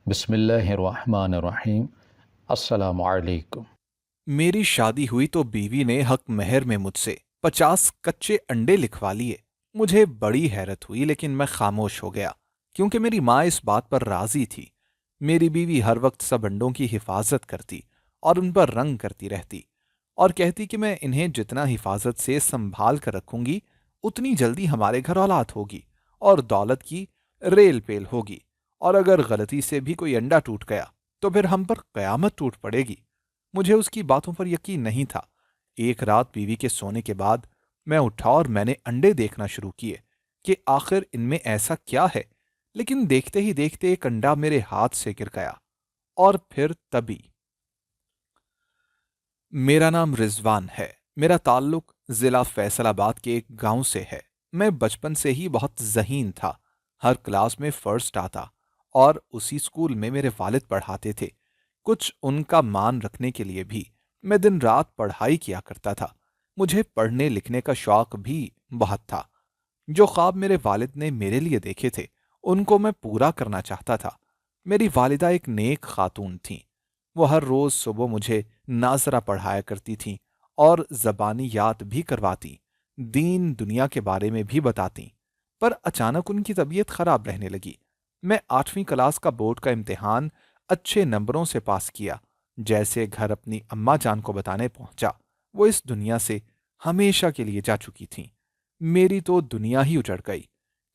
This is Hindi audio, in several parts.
बिस्मिल्लाहिर्रहमानिर्रहीम। अस्सलामु अलैकुम। मेरी शादी हुई तो बीवी ने हक महर में मुझसे 50 कच्चे अंडे लिखवा लिए। मुझे बड़ी हैरत हुई लेकिन मैं खामोश हो गया क्योंकि मेरी माँ इस बात पर राजी थी। मेरी बीवी हर वक्त सब अंडों की हिफाजत करती और उन पर रंग करती रहती और कहती कि मैं इन्हें जितना हिफाजत से संभाल कर रखूंगी उतनी जल्दी हमारे घर औलाद होगी और दौलत की रेल पेल होगी, और अगर गलती से भी कोई अंडा टूट गया तो फिर हम पर कयामत टूट पड़ेगी। मुझे उसकी बातों पर यकीन नहीं था। एक रात बीवी के सोने के बाद मैं उठा और मैंने अंडे देखना शुरू किए कि आखिर इनमें ऐसा क्या है। लेकिन देखते ही देखते एक अंडा मेरे हाथ से गिर गया। और फिर तभी। मेरा नाम रिजवान है। मेरा ताल्लुक जिला फैसलाबाद के एक गांव से है। मैं बचपन से ही बहुत ज़हीन था। हर क्लास में फर्स्ट आता और उसी स्कूल में मेरे वालिद पढ़ाते थे। कुछ उनका मान रखने के लिए भी मैं दिन रात पढ़ाई किया करता था। मुझे पढ़ने लिखने का शौक भी बहुत था। जो ख्वाब मेरे वालिद ने मेरे लिए देखे थे उनको मैं पूरा करना चाहता था। मेरी वालिदा एक नेक खातून थीं। वो हर रोज सुबह मुझे नाजरा पढ़ाया करती थीं और जबानी याद भी करवाती, दीन दुनिया के बारे में भी बताती। पर अचानक उनकी तबीयत खराब रहने लगी। मैं 8वीं क्लास का बोर्ड का इम्तिहान अच्छे नंबरों से पास किया। जैसे घर अपनी अम्मा जान को बताने पहुंचा, वो इस दुनिया से हमेशा के लिए जा चुकी थीं। मेरी तो दुनिया ही उजड़ गई।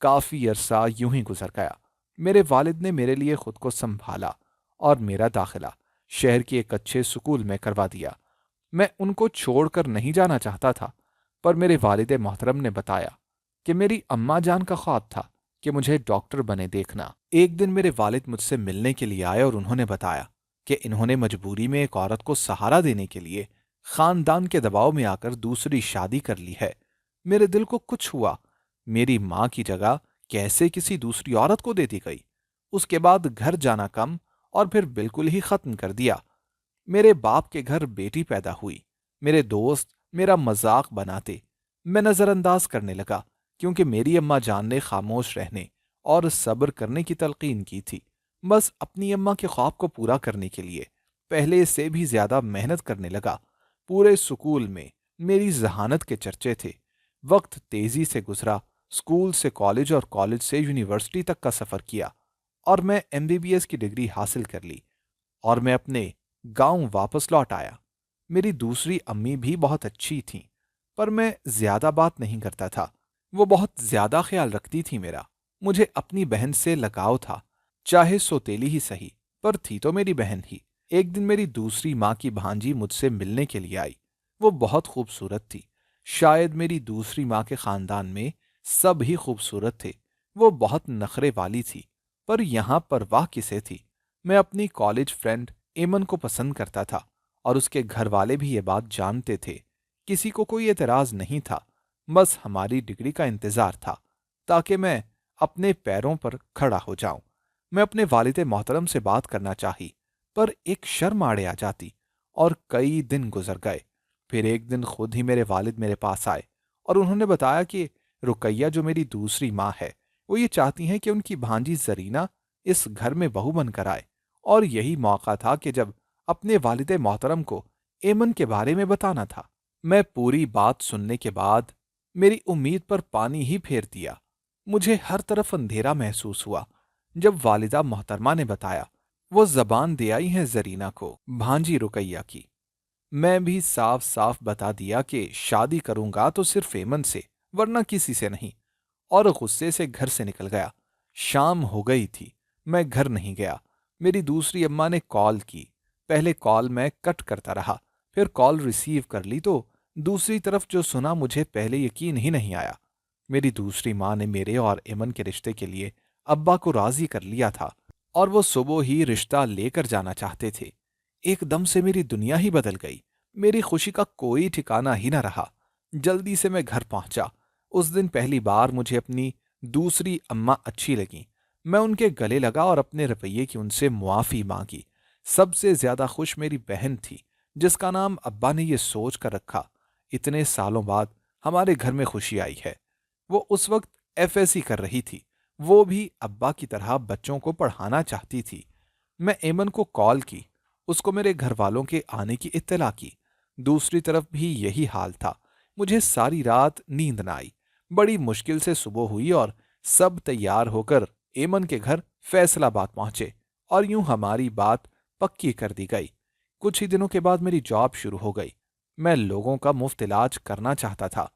काफी अरसा यूं ही गुजर गया। मेरे वालिद ने मेरे लिए खुद को संभाला और मेरा दाखिला शहर के एक अच्छे स्कूल में करवा दिया। मैं उनको छोड़कर नहीं जाना चाहता था, पर मेरे वालिद मोहतरम ने बताया कि मेरी अम्मा जान का ख्वाब था कि मुझे डॉक्टर बने देखना। एक दिन मेरे वालिद मुझसे मिलने के लिए आए और उन्होंने बताया कि इन्होंने मजबूरी में एक औरत को सहारा देने के लिए खानदान के दबाव में आकर दूसरी शादी कर ली है। मेरे दिल को कुछ हुआ। मेरी माँ की जगह कैसे किसी दूसरी औरत को देती गई। उसके बाद घर जाना कम और फिर बिल्कुल ही खत्म कर दिया। मेरे बाप के घर बेटी पैदा हुई। मेरे दोस्त मेरा मजाक बनाते। मैं नजरअंदाज करने लगा क्योंकि मेरी अम्मा जान ने खामोश रहने और सब्र करने की तलकीन की थी। बस अपनी अम्मा के ख्वाब को पूरा करने के लिए पहले से भी ज्यादा मेहनत करने लगा। पूरे स्कूल में मेरी जहानत के चर्चे थे। वक्त तेजी से गुजरा। स्कूल से कॉलेज और कॉलेज से यूनिवर्सिटी तक का सफर किया और मैं एमबीबीएस की डिग्री हासिल कर ली और मैं अपने गांव वापस लौट आया। मेरी दूसरी अम्मी भी बहुत अच्छी थीं, पर मैं ज्यादा बात नहीं करता था। वो बहुत ज्यादा ख्याल रखती थी मेरा। मुझे अपनी बहन से लगाव था, चाहे सौतेली ही सही, पर थी तो मेरी बहन ही। एक दिन मेरी दूसरी माँ की भांजी मुझसे मिलने के लिए आई। वो बहुत खूबसूरत थी। शायद मेरी दूसरी माँ के खानदान में सब ही खूबसूरत थे। वो बहुत नखरे वाली थी, पर यहां परवाह किसे थी। मैं अपनी कॉलेज फ्रेंड एमन को पसंद करता था और उसके घर वाले भी ये बात जानते थे। किसी को कोई एतराज नहीं था। बस हमारी डिग्री का इंतजार था ताकि मैं अपने पैरों पर खड़ा हो जाऊं। मैं अपने वालिद मोहतरम से बात करना चाही, पर एक शर्म आड़े आ जाती और कई दिन गुजर गए। फिर एक दिन खुद ही मेरे वालिद मेरे पास आए और उन्होंने बताया कि रुकैया जो मेरी दूसरी माँ है, वो ये चाहती हैं कि उनकी भांजी जरीना इस घर में बहू बनकर आए। और यही मौका था कि जब अपने वालिद मोहतरम को एमन के बारे में बताना था। मैं पूरी बात सुनने के बाद मेरी उम्मीद पर पानी ही फेर दिया। मुझे हर तरफ अंधेरा महसूस हुआ। जब वालिदा मोहतरमा ने बताया वो जबान दे आई हैं जरीना को, भांजी रुकैया की, मैं भी साफ साफ बता दिया कि शादी करूंगा तो सिर्फ एमन से, वरना किसी से नहीं, और गुस्से से घर से निकल गया। शाम हो गई थी। मैं घर नहीं गया। मेरी दूसरी अम्मा ने कॉल की। पहले कॉल मैं कट करता रहा, फिर कॉल रिसीव कर ली तो दूसरी तरफ जो सुना मुझे पहले यकीन ही नहीं आया। मेरी दूसरी माँ ने मेरे और एमन के रिश्ते के लिए अब्बा को राजी कर लिया था और वो सुबह ही रिश्ता लेकर जाना चाहते थे। एकदम से मेरी दुनिया ही बदल गई। मेरी खुशी का कोई ठिकाना ही न रहा। जल्दी से मैं घर पहुंचा। उस दिन पहली बार मुझे अपनी दूसरी अम्मा अच्छी लगी। मैं उनके गले लगा और अपने रवैये की उनसे मुआफी मांगी। सबसे ज्यादा खुश मेरी बहन थी, जिसका नाम अब्बा ने ये सोच कर रखा, इतने सालों बाद हमारे घर में खुशी आई है। वो उस वक्त एफएससी कर रही थी। वो भी अब्बा की तरह बच्चों को पढ़ाना चाहती थी। मैं एमन को कॉल की, उसको मेरे घर वालों के आने की इत्तला की। दूसरी तरफ भी यही हाल था। मुझे सारी रात नींद न आई। बड़ी मुश्किल से सुबह हुई और सब तैयार होकर एमन के घर फैसलाबाद पहुंचे और यूं हमारी बात पक्की कर दी गई। कुछ ही दिनों के बाद मेरी जॉब शुरू हो गई। मैं लोगों का मुफ्त इलाज करना चाहता था।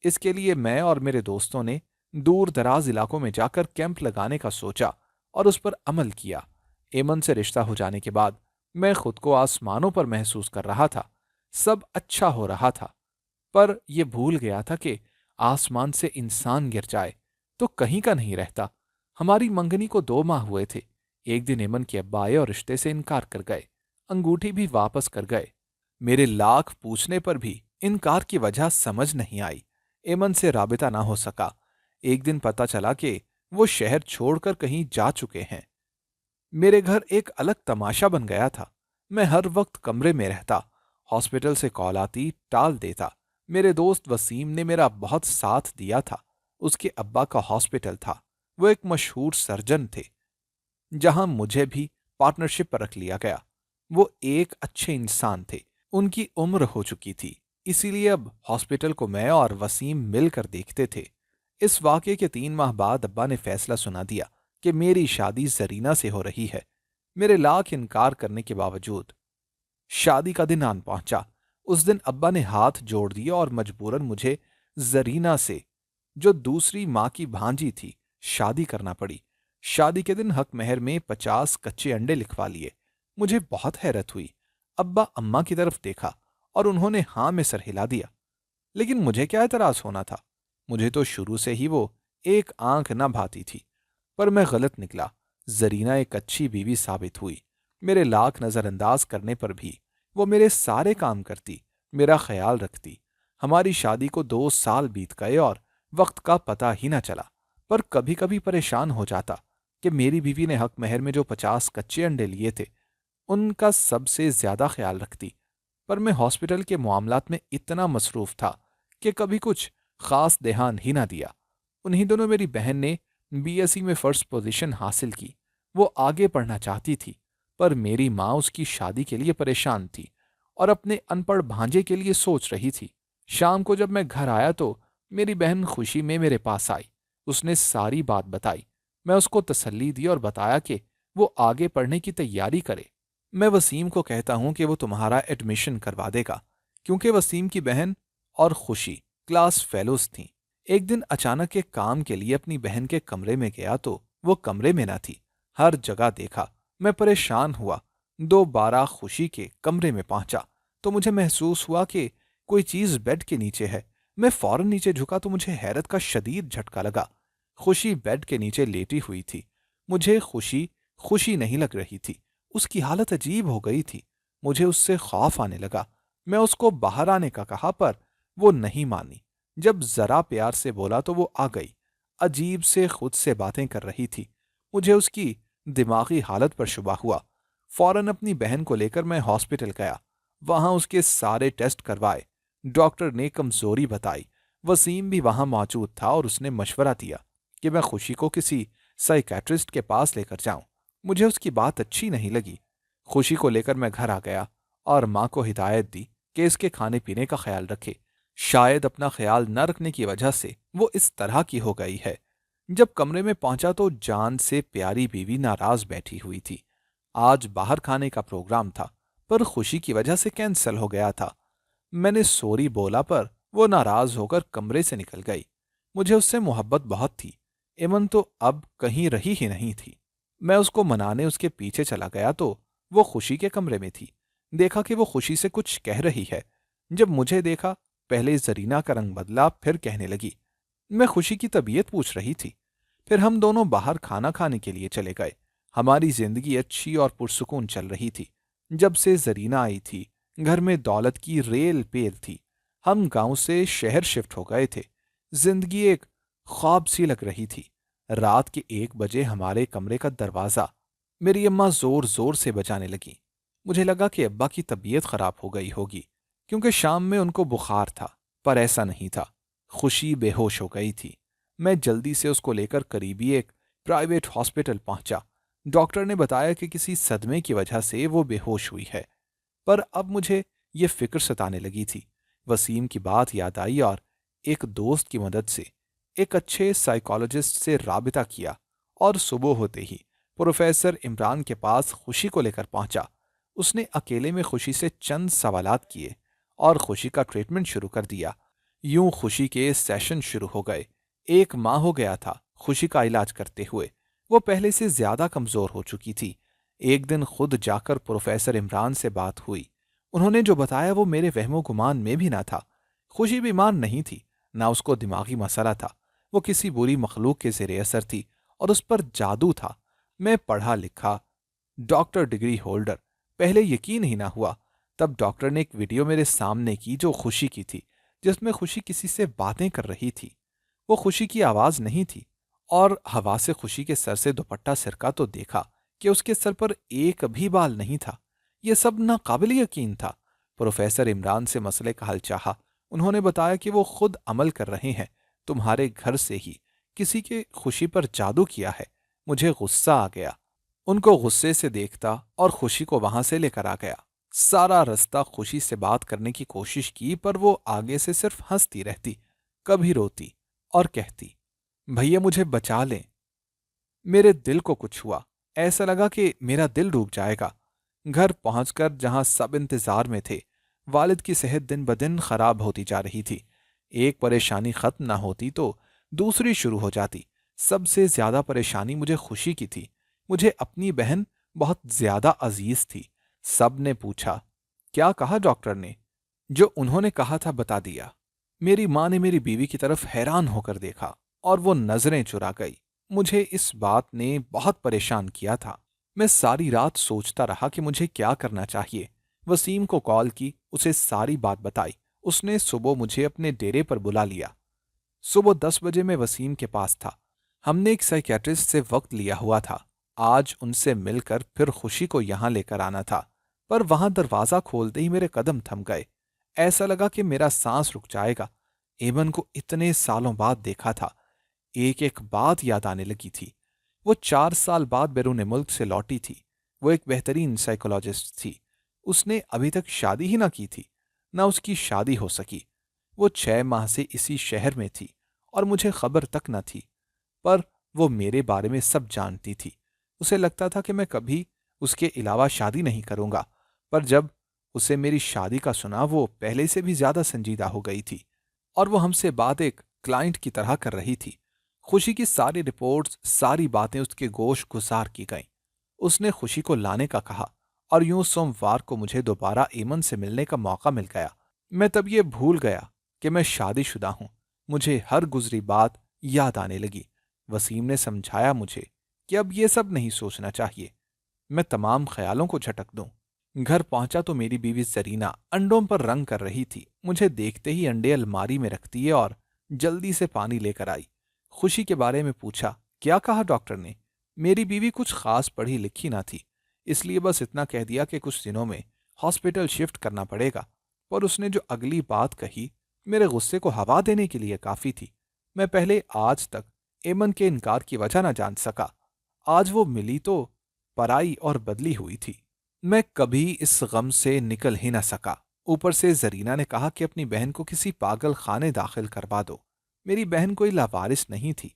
इसके लिए मैं और मेरे दोस्तों ने दूर दराज इलाकों में जाकर कैंप लगाने का सोचा और उस पर अमल किया। एमन से रिश्ता हो जाने के बाद मैं खुद को आसमानों पर महसूस कर रहा था। सब अच्छा हो रहा था, पर यह भूल गया था कि आसमान से इंसान गिर जाए तो कहीं का नहीं रहता। हमारी मंगनी को 2 माह हुए थे। एक दिन एमन के अब्बा आए और रिश्ते से इनकार कर गए। अंगूठी भी वापस कर गए। मेरे लाख पूछने पर भी इनकार की वजह समझ नहीं आई। एमन से राबिता ना हो सका। एक दिन पता चला कि वो शहर छोड़कर कहीं जा चुके हैं। मेरे घर एक अलग तमाशा बन गया था। मैं हर वक्त कमरे में रहता। हॉस्पिटल से कॉल आती टाल देता। मेरे दोस्त वसीम ने मेरा बहुत साथ दिया था। उसके अब्बा का हॉस्पिटल था। वो एक मशहूर सर्जन थे, जहां मुझे भी पार्टनरशिप पर रख लिया गया। वो एक अच्छे इंसान थे। उनकी उम्र हो चुकी थी, इसीलिए अब हॉस्पिटल को मैं और वसीम मिलकर देखते थे। इस वाकये के 3 माह बाद अब्बा ने फैसला सुना दिया कि मेरी शादी जरीना से हो रही है। मेरे लाख इनकार करने के बावजूद शादी का दिन आन पहुंचा। उस दिन अब्बा ने हाथ जोड़ दिया और मजबूरन मुझे जरीना से, जो दूसरी मां की भांजी थी, शादी करना पड़ी। शादी के दिन हक महर में 50 कच्चे अंडे लिखवा लिए। मुझे बहुत हैरत हुई। अब्बा अम्मा की तरफ देखा और उन्होंने हां में सर हिला दिया। लेकिन मुझे क्या एतराज होना था? मुझे तो शुरू से ही वो एक आंख न भाती थी। पर मैं गलत निकला। जरीना एक अच्छी बीवी साबित हुई। मेरे लाख नजरअंदाज करने पर भी वो मेरे सारे काम करती, मेरा ख्याल रखती। हमारी शादी को 2 साल बीत गए और वक्त का पता ही न चला। पर कभी कभी परेशान हो जाता कि मेरी बीवी ने हक महर में जो 50 कच्चे अंडे लिए थे, उनका सबसे ज्यादा ख्याल रखती। पर मैं हॉस्पिटल के मामलात में इतना मसरूफ था कि कभी कुछ खास ध्यान ही ना दिया। उन्हीं दिनों मेरी बहन ने बीएससी में फर्स्ट पोजीशन हासिल की। वो आगे पढ़ना चाहती थी, पर मेरी माँ उसकी शादी के लिए परेशान थी और अपने अनपढ़ भांजे के लिए सोच रही थी। शाम को जब मैं घर आया तो मेरी बहन खुशी में मेरे पास आई। उसने सारी बात बताई। मैं उसको तसल्ली दी और बताया कि वो आगे पढ़ने की तैयारी करे। मैं वसीम को कहता हूं कि वो तुम्हारा एडमिशन करवा देगा, क्योंकि वसीम की बहन और खुशी क्लास फेलोज थीं। एक दिन अचानक एक काम के लिए अपनी बहन के कमरे में गया तो वो कमरे में ना थी। हर जगह देखा। मैं परेशान हुआ। दोबारा खुशी के कमरे में पहुंचा तो मुझे महसूस हुआ कि कोई चीज बेड के नीचे है। मैं फौरन नीचे झुका तो मुझे हैरत का शदीद झटका लगा। खुशी बेड के नीचे लेटी हुई थी। मुझे खुशी खुशी नहीं लग रही थी। उसकी हालत अजीब हो गई थी। मुझे उससे खौफ आने लगा। मैं उसको बाहर आने का कहा, पर वो नहीं मानी। जब जरा प्यार से बोला तो वो आ गई। अजीब से खुद से बातें कर रही थी। मुझे उसकी दिमागी हालत पर शुबा हुआ। फौरन अपनी बहन को लेकर मैं हॉस्पिटल गया। वहां उसके सारे टेस्ट करवाए। डॉक्टर ने कमजोरी बताई। वसीम भी वहां मौजूद था और उसने मशवरा दिया कि मैं खुशी को किसी साइकेट्रिस्ट के पास लेकर जाऊं। मुझे उसकी बात अच्छी नहीं लगी। खुशी को लेकर मैं घर आ गया और माँ को हिदायत दी कि इसके खाने पीने का ख्याल रखे। शायद अपना ख्याल न रखने की वजह से वो इस तरह की हो गई है। जब कमरे में पहुंचा तो जान से प्यारी बीवी नाराज बैठी हुई थी। आज बाहर खाने का प्रोग्राम था, पर खुशी की वजह से कैंसिल हो गया था। मैंने सॉरी बोला, पर वो नाराज होकर कमरे से निकल गई। मुझे उससे मोहब्बत बहुत थी। इमन तो अब कहीं रही ही नहीं थी। मैं उसको मनाने उसके पीछे चला गया तो वो खुशी के कमरे में थी। देखा कि वो खुशी से कुछ कह रही है। जब मुझे देखा, पहले जरीना का रंग बदला, फिर कहने लगी। मैं खुशी की तबीयत पूछ रही थी। फिर हम दोनों बाहर खाना खाने के लिए चले गए। हमारी जिंदगी अच्छी और पुरसुकून चल रही थी। जब से जरीना आई थी, घर में दौलत की रेल पेल थी। हम गांव से शहर शिफ्ट हो गए थे। जिंदगी एक ख्वाब सी लग रही थी। रात के 1 बजे हमारे कमरे का दरवाजा मेरी अम्मा जोर जोर से बजाने लगी। मुझे लगा कि अब्बा की तबीयत खराब हो गई होगी, क्योंकि शाम में उनको बुखार था, पर ऐसा नहीं था। खुशी बेहोश हो गई थी। मैं जल्दी से उसको लेकर करीबी एक प्राइवेट हॉस्पिटल पहुंचा। डॉक्टर ने बताया कि किसी सदमे की वजह से वो बेहोश हुई है। पर अब मुझे ये फिक्र सताने लगी थी। वसीम की बात याद आई और एक दोस्त की मदद से एक अच्छे साइकोलॉजिस्ट से राबिता किया और सुबह होते ही प्रोफेसर इमरान के पास खुशी को लेकर पहुंचा। उसने अकेले में खुशी से चंद सवालात किए और खुशी का ट्रीटमेंट शुरू कर दिया। यूं खुशी के सेशन शुरू हो गए। 1 माह हो गया था खुशी का इलाज करते हुए। वो पहले से ज्यादा कमजोर हो चुकी थी। एक दिन खुद जाकर प्रोफेसर इमरान से बात हुई। उन्होंने जो बताया वो मेरे वहमो गुमान में भी ना था। खुशी बीमार नहीं थी, ना उसको दिमागी मसला था। वो किसी बुरी मखलूक के ज़ेरे असर थी और उस पर जादू था। मैं पढ़ा लिखा डॉक्टर डिग्री होल्डर, पहले यकीन ही ना हुआ। तब डॉक्टर ने एक वीडियो मेरे सामने की जो खुशी की थी, जिसमें खुशी किसी से बातें कर रही थी। वो खुशी की आवाज नहीं थी। और हवा से खुशी के सर से दुपट्टा सिरका तो देखा कि उसके सर पर एक भी बाल नहीं था। यह सब नाकाबिल यकीन था। प्रोफेसर इमरान से मसले का हल चाहा। उन्होंने बताया कि वो खुद अमल कर रहे हैं, तुम्हारे घर से ही किसी के खुशी पर जादू किया है। मुझे गुस्सा आ गया। उनको गुस्से से देखता और खुशी को वहां से लेकर आ गया। सारा रास्ता खुशी से बात करने की कोशिश की, पर वो आगे से सिर्फ हंसती रहती, कभी रोती और कहती, भैया मुझे बचा लें। मेरे दिल को कुछ हुआ। ऐसा लगा कि मेरा दिल डूब जाएगा। घर पहुंचकर जहां सब इंतजार में थे, वालिद की सेहत दिन ब दिन खराब होती जा रही थी। एक परेशानी खत्म ना होती तो दूसरी शुरू हो जाती। सबसे ज्यादा परेशानी मुझे खुशी की थी। मुझे अपनी बहन बहुत ज्यादा अजीज थी। सब ने पूछा, क्या कहा डॉक्टर ने? जो उन्होंने कहा था बता दिया। मेरी मां ने मेरी बीवी की तरफ हैरान होकर देखा और वो नजरें चुरा गई। मुझे इस बात ने बहुत परेशान किया था। मैं सारी रात सोचता रहा कि मुझे क्या करना चाहिए। वसीम को कॉल की, उसे सारी बात बताई। उसने सुबह मुझे अपने डेरे पर बुला लिया। सुबह 10 बजे मैं वसीम के पास था। हमने एक साइकियाट्रिस्ट से वक्त लिया हुआ था। आज उनसे मिलकर फिर खुशी को यहां लेकर आना था। पर वहां दरवाजा खोलते ही मेरे कदम थम गए। ऐसा लगा कि मेरा सांस रुक जाएगा। एमन को इतने सालों बाद देखा था। एक एक बात याद आने लगी थी। वो 4 साल बाद बैरून मुल्क से लौटी थी। वो एक बेहतरीन साइकोलॉजिस्ट थी। उसने अभी तक शादी ही ना की थी, ना उसकी शादी हो सकी। वो 6 माह से इसी शहर में थी और मुझे खबर तक न थी। पर वो मेरे बारे में सब जानती थी। उसे लगता था कि मैं कभी उसके अलावा शादी नहीं करूंगा। पर जब उसे मेरी शादी का सुना, वो पहले से भी ज्यादा संजीदा हो गई थी और वो हमसे बात एक क्लाइंट की तरह कर रही थी। खुशी की सारी रिपोर्ट्स, सारी बातें उसके गोश गुजार की गईं। उसने खुशी को लाने का कहा और यूं सोमवार को मुझे दोबारा एमन से मिलने का मौका मिल गया। मैं तब ये भूल गया कि मैं शादीशुदा हूं। मुझे हर गुजरी बात याद आने लगी। वसीम ने समझाया मुझे कि अब ये सब नहीं सोचना चाहिए। मैं तमाम ख्यालों को झटक दूं। घर पहुंचा तो मेरी बीवी जरीना अंडों पर रंग कर रही थी। मुझे देखते ही अंडे अलमारी में रख दिए और जल्दी से पानी लेकर आई। खुशी के बारे में पूछा, क्या कहा डॉक्टर ने? मेरी बीवी कुछ खास पढ़ी लिखी ना थी, इसलिए बस इतना कह दिया कि कुछ दिनों में हॉस्पिटल शिफ्ट करना पड़ेगा। पर उसने जो अगली बात कही, मेरे गुस्से को हवा देने के लिए काफी थी। मैं पहले आज तक एमन के इनकार की वजह ना जान सका। आज वो मिली तो पराई और बदली हुई थी। मैं कभी इस गम से निकल ही ना सका। ऊपर से जरीना ने कहा कि अपनी बहन को किसी पागल खाने दाखिल करवा दो। मेरी बहन कोई लावारिस नहीं थी।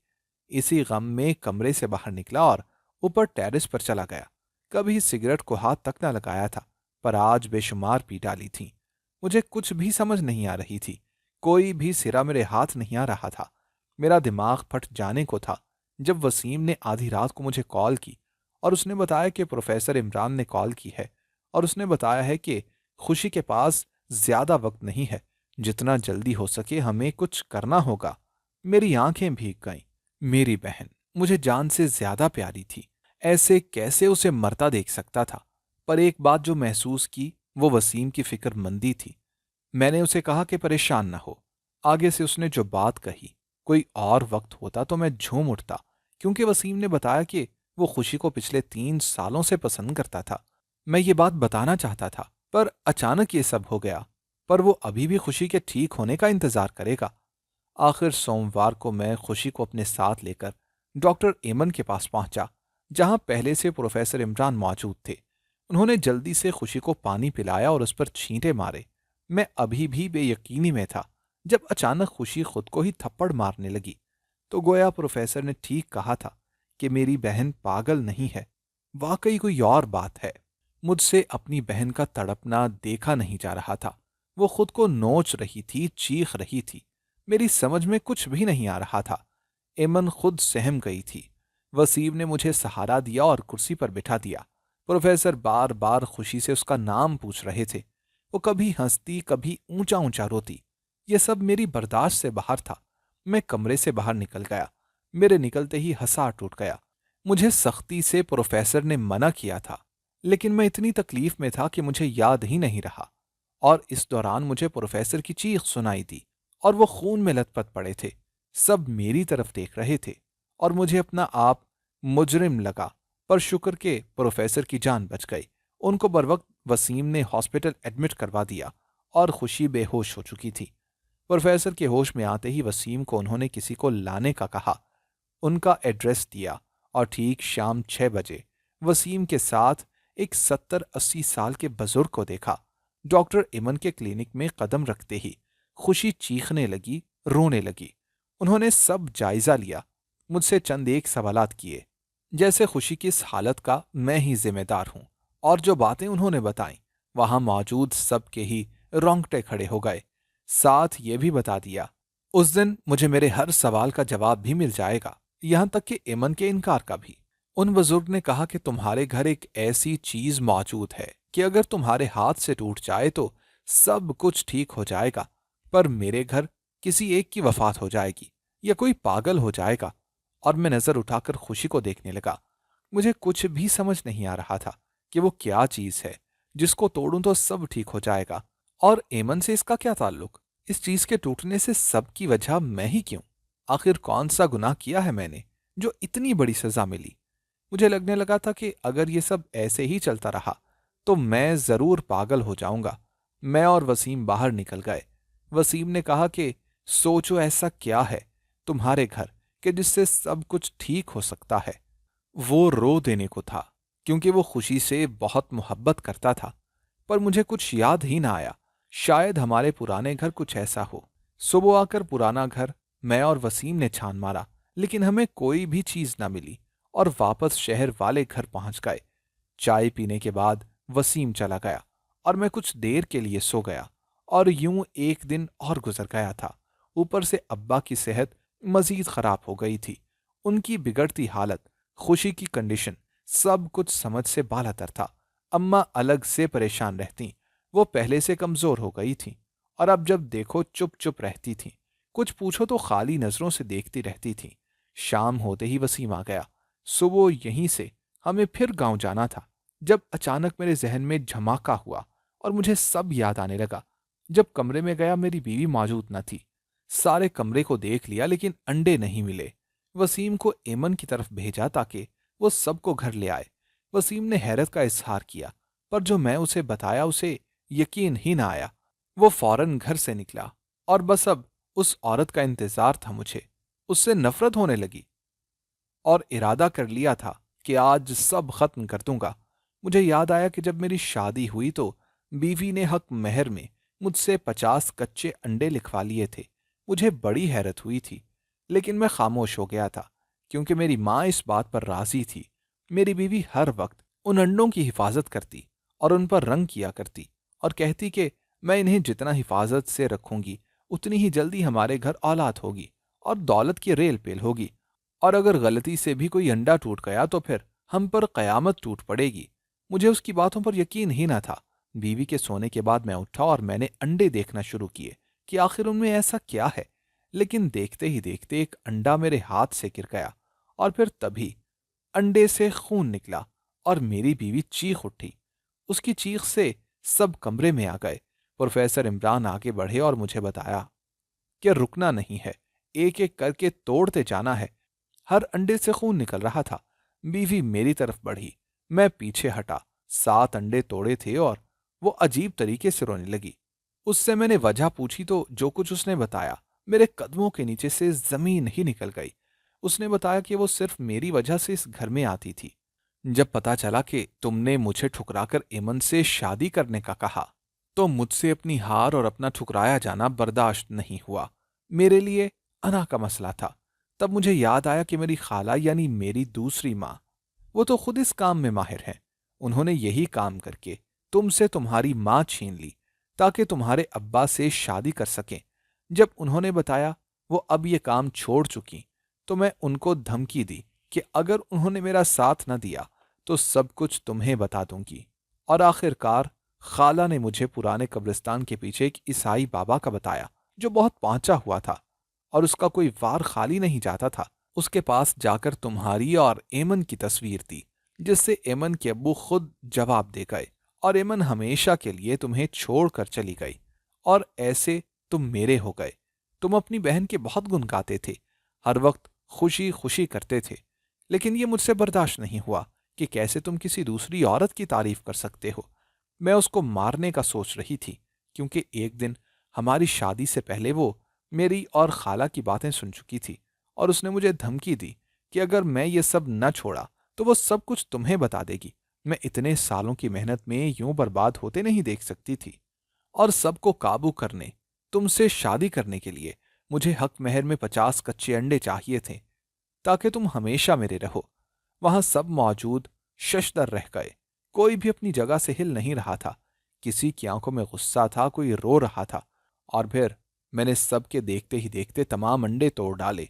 इसी गम में कमरे से बाहर निकला और ऊपर टेरेस पर चला गया। कभी सिगरेट को हाथ तक न लगाया था, पर आज बेशुमार पी डाली थी। मुझे कुछ भी समझ नहीं आ रही थी। कोई भी सिरा मेरे हाथ नहीं आ रहा था। मेरा दिमाग फट जाने को था जब वसीम ने आधी रात को मुझे कॉल की और उसने बताया कि प्रोफेसर इमरान ने कॉल की है और उसने बताया है कि खुशी के पास ज्यादा वक्त नहीं है। जितना जल्दी हो सके हमें कुछ करना होगा। मेरी आंखें भीग गईं। मेरी बहन मुझे जान से ज्यादा प्यारी थी। ऐसे कैसे उसे मरता देख सकता था? पर एक बात जो महसूस की, वो वसीम की फिक्रमंदी थी। मैंने उसे कहा कि परेशान न हो। आगे से उसने जो बात कही, कोई और वक्त होता तो मैं झूम उठता, क्योंकि वसीम ने बताया कि वो खुशी को पिछले 3 सालों से पसंद करता था। मैं ये बात बताना चाहता था, पर अचानक ये सब हो गया। पर वो अभी भी खुशी के ठीक होने का इंतजार करेगा। आखिर सोमवार को मैं खुशी को अपने साथ लेकर डॉक्टर एमन के पास पहुंचा। जहां पहले से प्रोफेसर इमरान मौजूद थे। उन्होंने जल्दी से खुशी को पानी पिलाया और उस पर छींटे मारे। मैं अभी भी बेयकीनी में था जब अचानक खुशी खुद को ही थप्पड़ मारने लगी। तो गोया प्रोफेसर ने ठीक कहा था कि मेरी बहन पागल नहीं है, वाकई कोई और बात है। मुझसे अपनी बहन का तड़पना देखा नहीं जा रहा था। वो खुद को नोच रही थी, चीख रही थी। मेरी समझ में कुछ भी नहीं आ रहा था। एमन खुद सहम गई थी। वसीम ने मुझे सहारा दिया और कुर्सी पर बिठा दिया। प्रोफेसर बार बार खुशी से उसका नाम पूछ रहे थे। वो कभी हंसती, कभी ऊंचा ऊंचा रोती। ये सब मेरी बर्दाश्त से बाहर था। मैं कमरे से बाहर निकल गया। मेरे निकलते ही हंसा टूट गया। मुझे सख्ती से प्रोफेसर ने मना किया था, लेकिन मैं इतनी तकलीफ में था कि मुझे याद ही नहीं रहा। और इस दौरान मुझे प्रोफेसर की चीख सुनाई दी और वो खून में लथपथ पड़े थे। सब मेरी तरफ देख रहे थे और मुझे अपना आप मुजरिम लगा। पर शुक्र के प्रोफेसर की जान बच गई। उनको बरवक्त वसीम ने हॉस्पिटल एडमिट करवा दिया और खुशी बेहोश हो चुकी थी। प्रोफेसर के होश में आते ही वसीम को उन्होंने किसी को लाने का कहा। उनका एड्रेस दिया और ठीक शाम 6 बजे वसीम के साथ एक 70-80 साल के बुजुर्ग को देखा। डॉक्टर इमन के क्लिनिक में कदम रखते ही खुशी चीखने लगी, रोने लगी। उन्होंने सब जायजा लिया, मुझसे चंद एक सवालात किए, जैसे खुशी की इस हालत का मैं ही जिम्मेदार हूं। और जो बातें उन्होंने बताई, वहां मौजूद सबके ही रोंगटे खड़े हो गए। साथ ये भी बता दिया उस दिन मुझे मेरे हर सवाल का जवाब भी मिल जाएगा, यहां तक कि इमन के इनकार का भी। उन बुजुर्ग ने कहा कि तुम्हारे घर एक ऐसी चीज मौजूद है कि अगर तुम्हारे हाथ से टूट जाए तो सब कुछ ठीक हो जाएगा, पर मेरे घर किसी एक की वफात हो जाएगी या कोई पागल हो जाएगा। और मैं नजर उठाकर खुशी को देखने लगा। मुझे कुछ भी समझ नहीं आ रहा था कि वो क्या चीज है जिसको तोड़ूं तो सब ठीक हो जाएगा। और एमन से इसका क्या ताल्लुक? इस चीज के टूटने से सबकी वजह मैं ही क्यों? आखिर कौन सा गुनाह किया है मैंने जो इतनी बड़ी सजा मिली? मुझे लगने लगा था कि अगर ये सब ऐसे ही चलता रहा तो मैं जरूर पागल हो जाऊंगा। मैं और वसीम बाहर निकल गए। वसीम ने कहा कि सोचो ऐसा क्या है तुम्हारे घर कि जिससे सब कुछ ठीक हो सकता है। वो रो देने को था, क्योंकि वो खुशी से बहुत मोहब्बत करता था। पर मुझे कुछ याद ही ना आया। शायद हमारे पुराने घर कुछ ऐसा हो। सुबह आकर पुराना घर मैं और वसीम ने छान मारा, लेकिन हमें कोई भी चीज ना मिली और वापस शहर वाले घर पहुंच गए। चाय पीने के बाद वसीम चला गया और मैं कुछ देर के लिए सो गया। और यूं एक दिन और गुजर गया था। ऊपर से अब्बा की सेहत मजीद खराब हो गई थी। उनकी बिगड़ती हालत, खुशी की कंडीशन, सब कुछ समझ से बालातर था। अम्मा अलग से परेशान रहती। वो पहले से कमजोर हो गई थी और अब जब देखो चुप चुप रहती थी। कुछ पूछो तो खाली नजरों से देखती रहती थी। शाम होते ही वसीम आ गया। सुबह यहीं से हमें फिर गांव जाना था, जब अचानक मेरे जहन में झमाका हुआ और मुझे सब याद आने लगा। जब कमरे में गया मेरी बीवी मौजूद न थी। सारे कमरे को देख लिया लेकिन अंडे नहीं मिले। वसीम को एमन की तरफ भेजा ताकि वो सबको घर ले आए। वसीम ने हैरत का इजहार किया, पर जो मैं उसे बताया उसे यकीन ही ना आया। वो फौरन घर से निकला और बस अब उस औरत का इंतजार था मुझे। उससे नफरत होने लगी और इरादा कर लिया था कि आज सब खत्म कर दूंगा। मुझे याद आया कि जब मेरी शादी हुई तो बीवी ने हक महर में मुझसे 50 कच्चे अंडे लिखवा लिए थे। मुझे बड़ी हैरत हुई थी, लेकिन मैं खामोश हो गया था, क्योंकि मेरी माँ इस बात पर राजी थी। मेरी बीवी हर वक्त उन अंडों की हिफाजत करती और उन पर रंग किया करती और कहती कि मैं इन्हें जितना हिफाजत से रखूंगी उतनी ही जल्दी हमारे घर औलाद होगी और दौलत की रेल पेल होगी। और अगर गलती से भी कोई अंडा टूट गया तो फिर हम पर कयामत टूट पड़ेगी। मुझे उसकी बातों पर यकीन ही ना था। बीवी के सोने के बाद मैं उठा और मैंने अंडे देखना शुरू किए कि आखिर उनमें ऐसा क्या है। लेकिन देखते ही देखते एक अंडा मेरे हाथ से गिर गया और फिर तभी अंडे से खून निकला और मेरी बीवी चीख उठी। उसकी चीख से सब कमरे में आ गए। प्रोफेसर इमरान आगे बढ़े और मुझे बताया कि रुकना नहीं है, एक एक करके तोड़ते जाना है। हर अंडे से खून निकल रहा था। बीवी मेरी तरफ बढ़ी, मैं पीछे हटा। 7 अंडे तोड़े थे और वो अजीब तरीके से रोने लगी। उससे मैंने वजह पूछी तो जो कुछ उसने बताया मेरे कदमों के नीचे से जमीन ही निकल गई। उसने बताया कि वो सिर्फ मेरी वजह से इस घर में आती थी। जब पता चला कि तुमने मुझे ठुकराकर एमन से शादी करने का कहा, तो मुझसे अपनी हार और अपना ठुकराया जाना बर्दाश्त नहीं हुआ। मेरे लिए अना का मसला था। तब मुझे याद आया कि मेरी खाला यानी मेरी दूसरी माँ, वो तो खुद इस काम में माहिर हैं। उन्होंने यही काम करके तुमसे तुम्हारी माँ छीन ली ताकि तुम्हारे अब्बा से शादी कर सकें। जब उन्होंने बताया वो अब ये काम छोड़ चुकी, तो मैं उनको धमकी दी कि अगर उन्होंने मेरा साथ न दिया तो सब कुछ तुम्हें बता दूंगी। और आखिरकार खाला ने मुझे पुराने कब्रिस्तान के पीछे एक ईसाई बाबा का बताया जो बहुत पहुंचा हुआ था और उसका कोई वार खाली नहीं जाता था। उसके पास जाकर तुम्हारी और एमन की तस्वीर दी, जिससे एमन के अब्बू खुद जवाब दे गए और एमन हमेशा के लिए तुम्हें छोड़कर चली गई। और ऐसे तुम मेरे हो गए। तुम अपनी बहन के बहुत गुण गाते थे, हर वक्त खुशी खुशी करते थे, लेकिन ये मुझसे बर्दाश्त नहीं हुआ कि कैसे तुम किसी दूसरी औरत की तारीफ कर सकते हो। मैं उसको मारने का सोच रही थी, क्योंकि एक दिन हमारी शादी से पहले वो मेरी और खाला की बातें सुन चुकी थी और उसने मुझे धमकी दी कि अगर मैं ये सब न छोड़ा तो वो सब कुछ तुम्हें बता देगी। मैं इतने सालों की मेहनत में यूं बर्बाद होते नहीं देख सकती थी। और सबको काबू करने, तुमसे शादी करने के लिए मुझे हक महर में 50 कच्चे अंडे चाहिए थे ताकि तुम हमेशा मेरे रहो। वहां सब मौजूद शशदर रह गए। कोई भी अपनी जगह से हिल नहीं रहा था। किसी की आंखों में गुस्सा था, कोई रो रहा था। और फिर मैंने सबके देखते ही देखते तमाम अंडे तोड़ डाले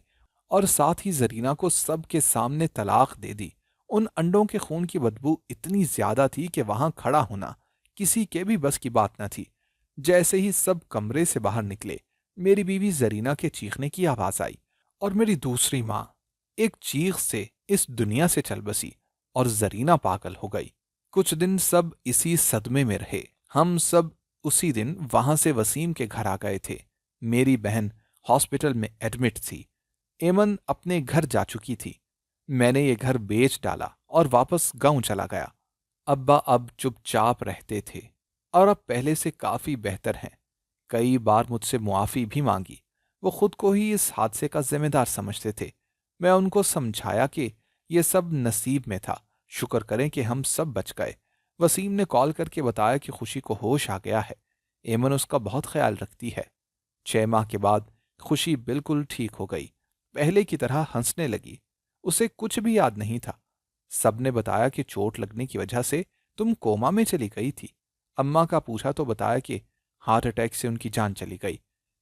और साथ ही जरीना को सबके सामने तलाक दे दी। उन अंडों के खून की बदबू इतनी ज्यादा थी कि वहां खड़ा होना किसी के भी बस की बात न थी। जैसे ही सब कमरे से बाहर निकले, मेरी बीवी जरीना के चीखने की आवाज आई और मेरी दूसरी माँ एक चीख से इस दुनिया से चल बसी और जरीना पागल हो गई। कुछ दिन सब इसी सदमे में रहे। हम सब उसी दिन वहां से वसीम के घर आ गए थे। मेरी बहन हॉस्पिटल में एडमिट थी। एमन अपने घर जा चुकी थी। मैंने ये घर बेच डाला और वापस गांव चला गया। अब्बा अब चुपचाप रहते थे और अब पहले से काफी बेहतर हैं। कई बार मुझसे मुआफी भी मांगी। वो खुद को ही इस हादसे का जिम्मेदार समझते थे। मैं उनको समझाया कि ये सब नसीब में था, शुक्र करें कि हम सब बच गए। वसीम ने कॉल करके बताया कि खुशी को होश आ गया है। एमन उसका बहुत ख्याल रखती है। 6 माह के बाद खुशी बिल्कुल ठीक हो गई। पहले की तरह हंसने लगी। उसे कुछ भी याद नहीं था। सबने बताया कि चोट लगने की वजह से तुम कोमा में चली गई थी। अम्मा का पूछा तो बताया कि हार्ट अटैक से उनकी जान चली गई।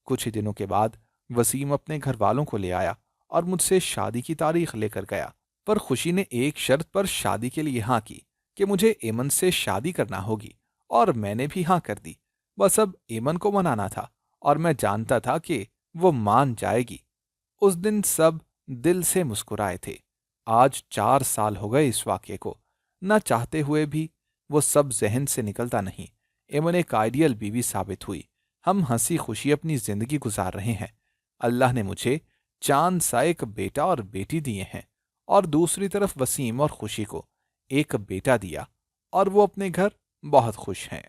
कुछ ही दिनों के बाद वसीम अपने घर वालों को ले आया और मुझसे शादी की तारीख लेकर गया। पर खुशी ने एक शर्त पर शादी के लिए हाँ की कि मुझे एमन से शादी करना होगी, और मैंने भी हाँ कर दी। बस अब एमन को मनाना था और मैं जानता था कि वो मान जाएगी। उस दिन सब दिल से मुस्कुराए थे। आज 4 साल हो गए इस वाक्य को। न चाहते हुए भी वो सब जहन से निकलता नहीं। एमन एक आइडियल बीवी साबित हुई। हम हंसी खुशी अपनी जिंदगी गुजार रहे हैं। अल्लाह ने मुझे चांद सा एक बेटा और बेटी दिए हैं, और दूसरी तरफ वसीम और खुशी को एक बेटा दिया, और वो अपने घर बहुत खुश हैं।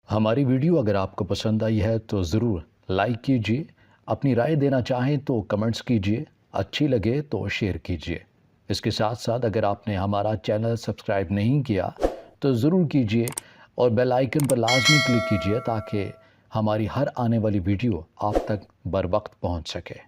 हमारी वीडियो अगर आपको पसंद आई है तो ज़रूर लाइक कीजिए, अपनी राय देना चाहें तो कमेंट्स कीजिए, अच्छी लगे तो शेयर कीजिए। इसके साथ साथ अगर आपने हमारा चैनल सब्सक्राइब नहीं किया तो ज़रूर कीजिए और बेल आइकन पर लाजमी क्लिक कीजिए ताकि हमारी हर आने वाली वीडियो आप तक बर वक्त पहुंच सके।